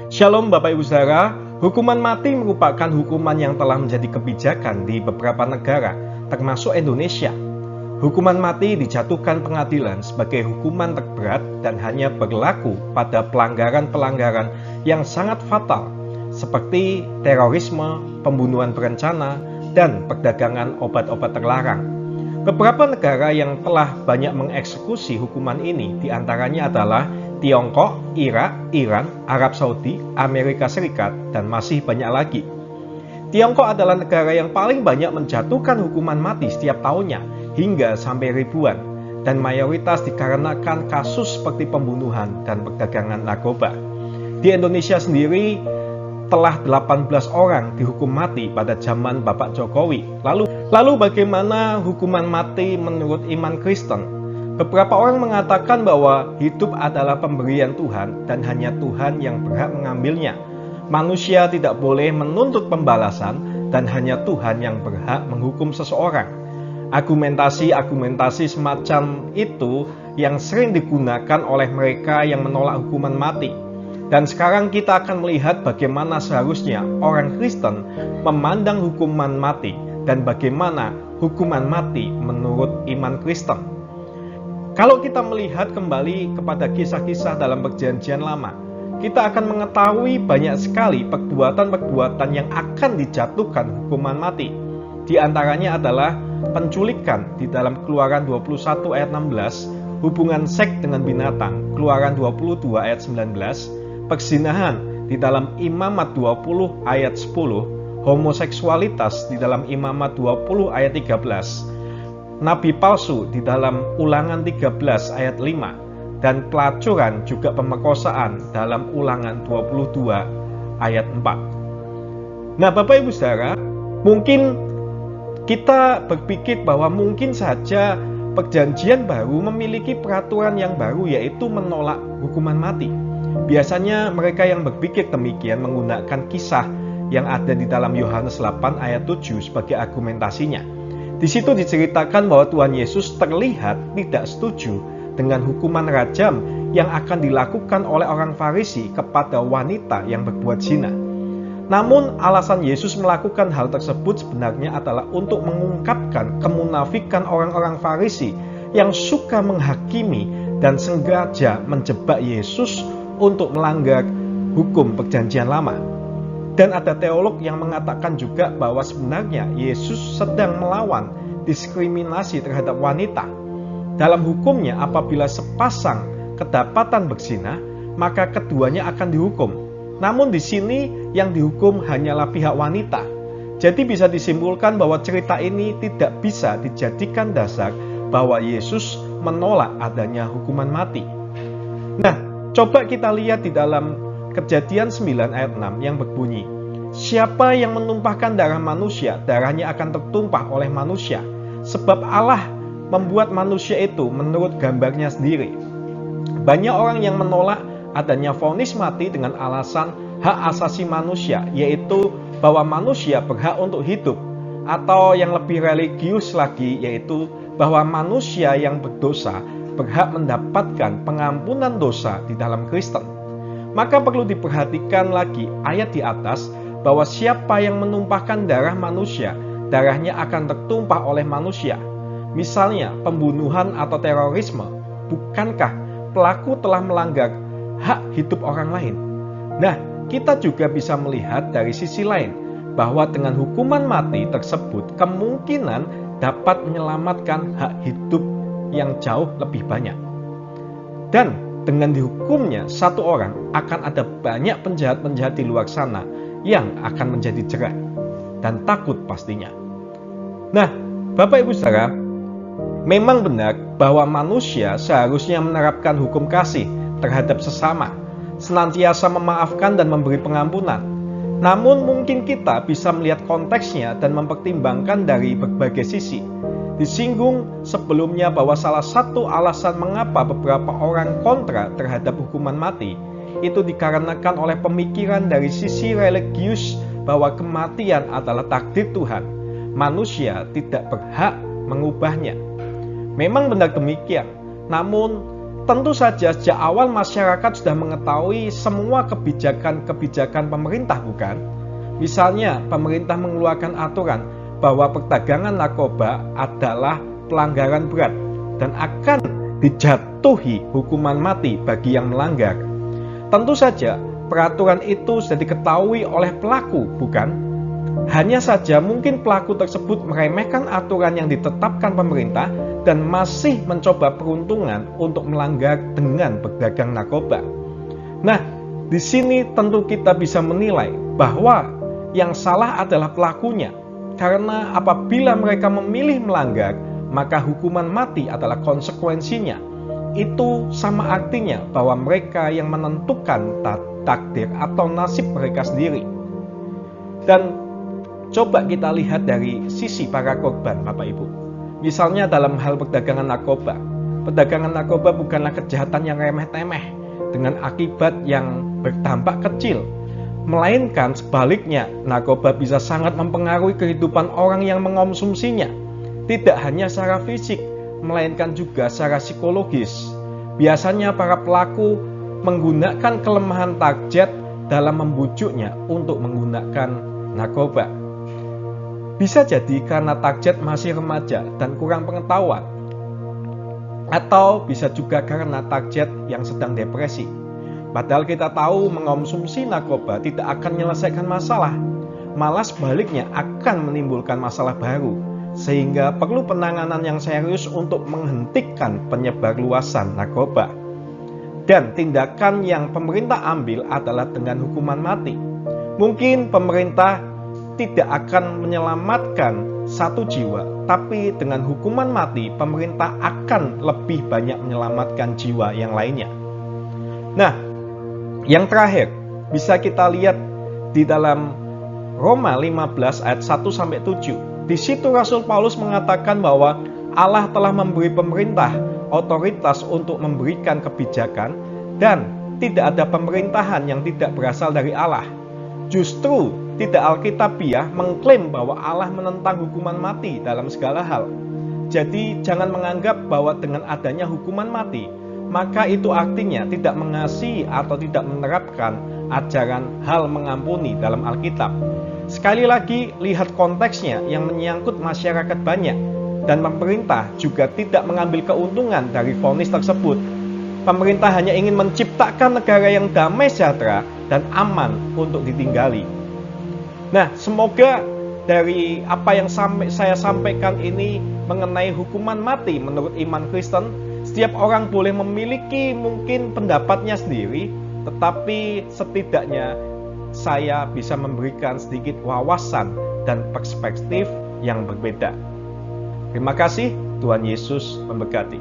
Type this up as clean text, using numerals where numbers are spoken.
Shalom Bapak Ibu Saudara, hukuman mati merupakan hukuman yang telah menjadi kebijakan di beberapa negara, termasuk Indonesia. Hukuman mati dijatuhkan pengadilan sebagai hukuman terberat dan hanya berlaku pada pelanggaran-pelanggaran yang sangat fatal, seperti terorisme, pembunuhan berencana, dan perdagangan obat-obat terlarang. Beberapa negara yang telah banyak mengeksekusi hukuman ini diantaranya adalah Tiongkok, Irak, Iran, Arab Saudi, Amerika Serikat, dan masih banyak lagi. Tiongkok adalah negara yang paling banyak menjatuhkan hukuman mati setiap tahunnya, hingga sampai ribuan, dan mayoritas dikarenakan kasus seperti pembunuhan dan perdagangan narkoba. Di Indonesia sendiri, telah 18 orang dihukum mati pada zaman Bapak Jokowi. Lalu bagaimana hukuman mati menurut iman Kristen? Beberapa orang mengatakan bahwa hidup adalah pemberian Tuhan dan hanya Tuhan yang berhak mengambilnya. Manusia tidak boleh menuntut pembalasan dan hanya Tuhan yang berhak menghukum seseorang. Argumentasi semacam itu yang sering digunakan oleh mereka yang menolak hukuman mati. Dan sekarang kita akan melihat bagaimana seharusnya orang Kristen memandang hukuman mati dan bagaimana hukuman mati menurut iman Kristen. Kalau kita melihat kembali kepada kisah-kisah dalam Perjanjian Lama, kita akan mengetahui banyak sekali perbuatan-perbuatan yang akan dijatuhkan hukuman mati. Di antaranya adalah penculikan di dalam Keluaran 21 ayat 16, hubungan seks dengan binatang, Keluaran 22 ayat 19, perzinahan di dalam Imamat 20 ayat 10, homoseksualitas di dalam Imamat 20 ayat 13, nabi palsu di dalam Ulangan 13 ayat 5, dan pelacuran juga pemerkosaan dalam Ulangan 22 ayat 4. Nah Bapak Ibu Saudara, mungkin kita berpikir bahwa mungkin saja Perjanjian Baru memiliki peraturan yang baru, yaitu menolak hukuman mati. Biasanya mereka yang berpikir demikian menggunakan kisah yang ada di dalam Yohanes 8 ayat 7 sebagai argumentasinya. Di situ diceritakan bahwa Tuhan Yesus terlihat tidak setuju dengan hukuman rajam yang akan dilakukan oleh orang Farisi kepada wanita yang berbuat zina. Namun alasan Yesus melakukan hal tersebut sebenarnya adalah untuk mengungkapkan kemunafikan orang-orang Farisi yang suka menghakimi dan sengaja menjebak Yesus untuk melanggar hukum Perjanjian Lama. Dan ada teolog yang mengatakan juga bahwa sebenarnya Yesus sedang melawan diskriminasi terhadap wanita. Dalam hukumnya, apabila sepasang kedapatan berzina, maka keduanya akan dihukum. Namun di sini yang dihukum hanyalah pihak wanita. Jadi bisa disimpulkan bahwa cerita ini tidak bisa dijadikan dasar bahwa Yesus menolak adanya hukuman mati. Nah, coba kita lihat di dalam Kejadian 9 ayat 6 yang berbunyi, siapa yang menumpahkan darah manusia, darahnya akan tertumpah oleh manusia, sebab Allah membuat manusia itu menurut gambarnya sendiri. Banyak orang yang menolak adanya vonis mati dengan alasan hak asasi manusia, yaitu bahwa manusia berhak untuk hidup, atau yang lebih religius lagi, yaitu bahwa manusia yang berdosa berhak mendapatkan pengampunan dosa di dalam Kristen. Maka perlu diperhatikan lagi ayat di atas bahwa siapa yang menumpahkan darah manusia, darahnya akan tertumpah oleh manusia. Misalnya pembunuhan atau terorisme, bukankah pelaku telah melanggar hak hidup orang lain? Nah, kita juga bisa melihat dari sisi lain bahwa dengan hukuman mati tersebut kemungkinan dapat menyelamatkan hak hidup yang jauh lebih banyak. Dan dengan dihukumnya satu orang, akan ada banyak penjahat-penjahat di luar sana yang akan menjadi jerak dan takut pastinya. Nah, Bapak Ibu Saudara, memang benar bahwa manusia seharusnya menerapkan hukum kasih terhadap sesama, senantiasa memaafkan dan memberi pengampunan. Namun mungkin kita bisa melihat konteksnya dan mempertimbangkan dari berbagai sisi. Disinggung sebelumnya bahwa salah satu alasan mengapa beberapa orang kontra terhadap hukuman mati itu dikarenakan oleh pemikiran dari sisi religius bahwa kematian adalah takdir Tuhan. Manusia tidak berhak mengubahnya. Memang benar demikian, namun tentu saja sejak awal masyarakat sudah mengetahui semua kebijakan-kebijakan pemerintah, bukan? Misalnya, pemerintah mengeluarkan aturan bahwa perdagangan narkoba adalah pelanggaran berat dan akan dijatuhi hukuman mati bagi yang melanggar. Tentu saja, peraturan itu sudah diketahui oleh pelaku, bukan? Hanya saja mungkin pelaku tersebut meremehkan aturan yang ditetapkan pemerintah dan masih mencoba peruntungan untuk melanggar dengan berdagang narkoba. Nah, di sini tentu kita bisa menilai bahwa yang salah adalah pelakunya. Karena apabila mereka memilih melanggar, maka hukuman mati adalah konsekuensinya. Itu sama artinya bahwa mereka yang menentukan takdir atau nasib mereka sendiri. Dan coba kita lihat dari sisi para korban, Bapak Ibu. Misalnya dalam hal perdagangan narkoba. Perdagangan narkoba bukanlah kejahatan yang remeh-temeh dengan akibat yang berdampak kecil. Melainkan sebaliknya, narkoba bisa sangat mempengaruhi kehidupan orang yang mengonsumsinya. Tidak hanya secara fisik, melainkan juga secara psikologis. Biasanya para pelaku menggunakan kelemahan target dalam membujuknya untuk menggunakan narkoba. Bisa jadi karena target masih remaja dan kurang pengetahuan. Atau bisa juga karena target yang sedang depresi. Padahal kita tahu mengonsumsi narkoba tidak akan menyelesaikan masalah. Malah sebaliknya akan menimbulkan masalah baru. Sehingga perlu penanganan yang serius untuk menghentikan penyebarluasan narkoba. Dan tindakan yang pemerintah ambil adalah dengan hukuman mati. Mungkin pemerintah tidak akan menyelamatkan satu jiwa, tapi dengan hukuman mati, pemerintah akan lebih banyak menyelamatkan jiwa yang lainnya. Nah, yang terakhir, bisa kita lihat di dalam Roma 15 ayat 1-7. Di situ Rasul Paulus mengatakan bahwa Allah telah memberi pemerintah otoritas untuk memberikan kebijakan dan tidak ada pemerintahan yang tidak berasal dari Allah. Justru tidak Alkitabiah mengklaim bahwa Allah menentang hukuman mati dalam segala hal. Jadi jangan menganggap bahwa dengan adanya hukuman mati, maka itu artinya tidak mengasihi atau tidak menerapkan ajaran hal mengampuni dalam Alkitab. Sekali lagi, lihat konteksnya yang menyangkut masyarakat banyak, dan pemerintah juga tidak mengambil keuntungan dari vonis tersebut. Pemerintah hanya ingin menciptakan negara yang damai sejahtera dan aman untuk ditinggali. Nah, semoga dari apa yang saya sampaikan ini mengenai hukuman mati menurut iman Kristen, setiap orang boleh memiliki mungkin pendapatnya sendiri, tetapi setidaknya saya bisa memberikan sedikit wawasan dan perspektif yang berbeda. Terima kasih, Tuhan Yesus memberkati.